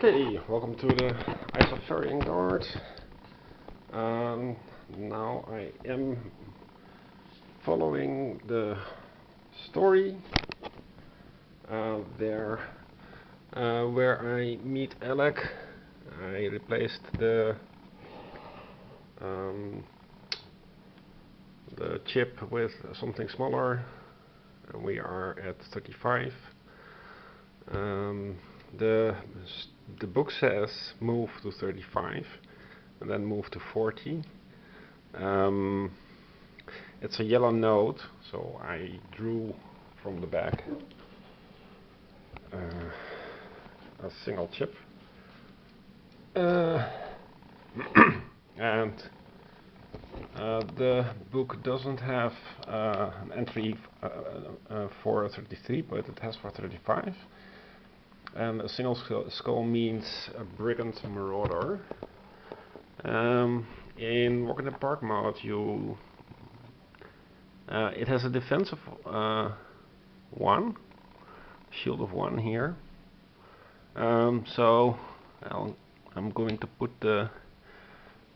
Okay, welcome to the Isofarian guard. Now I am following the story there where I meet Alec. I replaced the chip with something smaller. We are at 35. The book says move to 35 and then move to 40. It's a yellow node, so I drew from the back a single chip. And the book doesn't have an entry for 33, but it has for 35. And a single skull means a brigand marauder. In Walk in the Park mode, it has a defense of 1, shield of 1 here. So I'm going to put the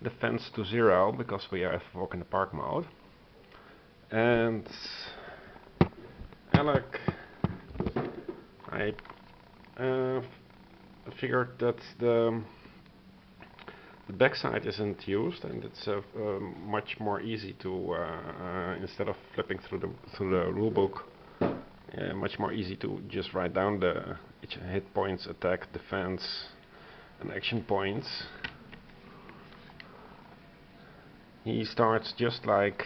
defense to 0 because we have Walk in the Park mode. And Alec, I figured that the backside isn't used, and it's much more easy to instead of flipping through the rulebook, much more easy to just write down the hit points, attack, defense, and action points. He starts just like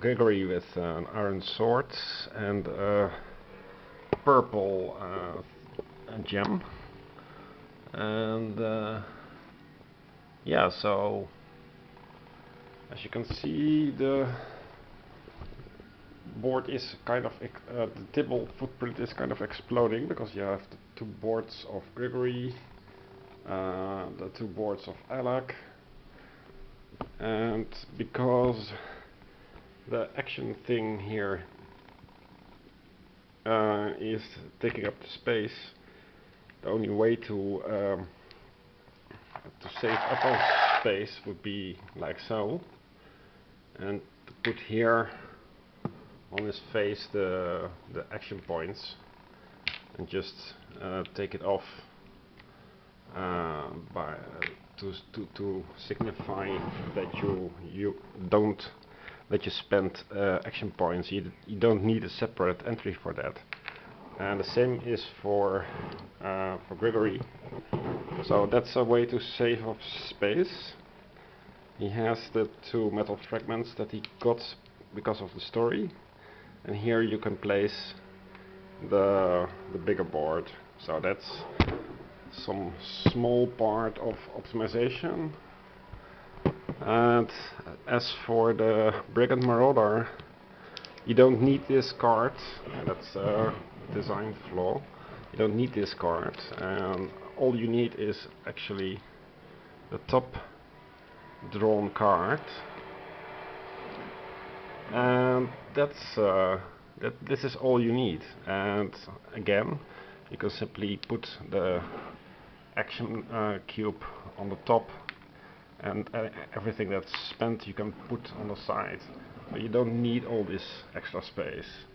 Gregory with an iron sword and a purple gem, and yeah, so as you can see, the board is kind of the table footprint is kind of exploding because you have the 2 boards of Gregory, the 2 boards of Alec, and because the action thing here is taking up the space, the only way to save up on space would be like so, and to put here on his face the action points and just take it off to signify that you spend action points. You don't need a separate entry for that. And the same is for Gregory. So that's a way to save up space. He has the 2 metal fragments that he got because of the story, and here you can place the bigger board. So that's some small part of optimization. And as for the Brigand Marauder, you don't need this card, and that's a design flaw. You don't need this card, and all you need is actually the top drawn card, and this is all you need. And again, you can simply put the action cube on the top, and everything that's spent you can put on the side, but you don't need all this extra space.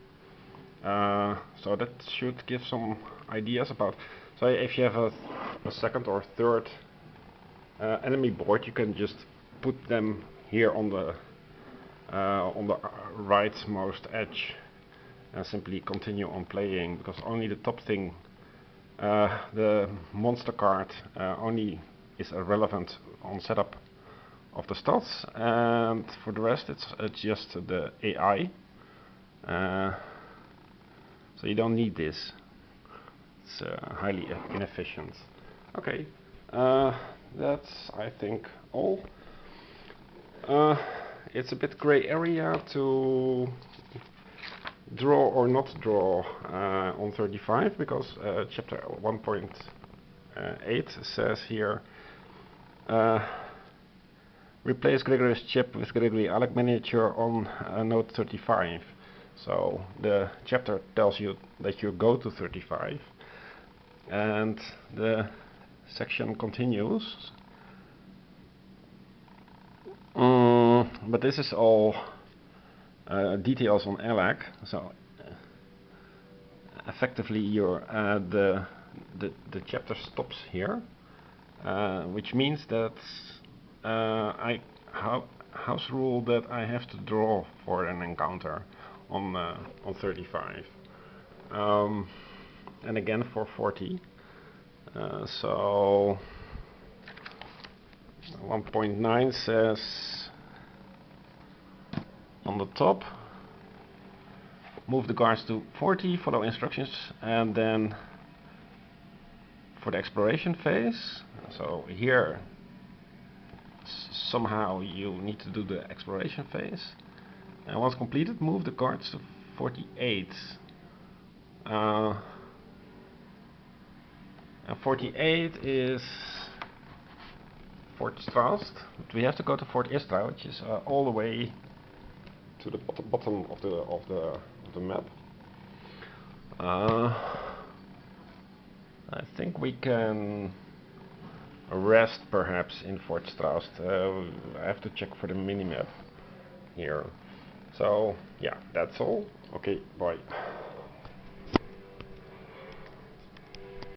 So that should give some ideas about, so if you have a second or third enemy board, you can just put them here on the rightmost edge and simply continue on playing, because only the top thing, the monster card, only is relevant on setup of the stats, and for the rest it's just the AI. So you don't need this. It's highly inefficient. Okay, that's I think all. It's a bit gray area to draw or not draw on 35, because chapter 1.8 says here, replace Gregory's chip with Gregory Alec miniature on node 35. So the chapter tells you that you go to 35, and the section continues. But this is all details on ELAC, so effectively your the chapter stops here, which means that house rule that I have to draw for an encounter on 35, and again for 40. So 1.9 says on the top, move the guards to 40, follow instructions, and then for the exploration phase, so here somehow you need to do the exploration phase, and once completed, move the guards to 48. And 48 is Fort Strauss. We have to go to Fort Istra, which is all the way to the bottom of the map. I think we can rest perhaps in Fort Strauss. I have to check for the minimap here. So yeah, that's all. Okay, bye.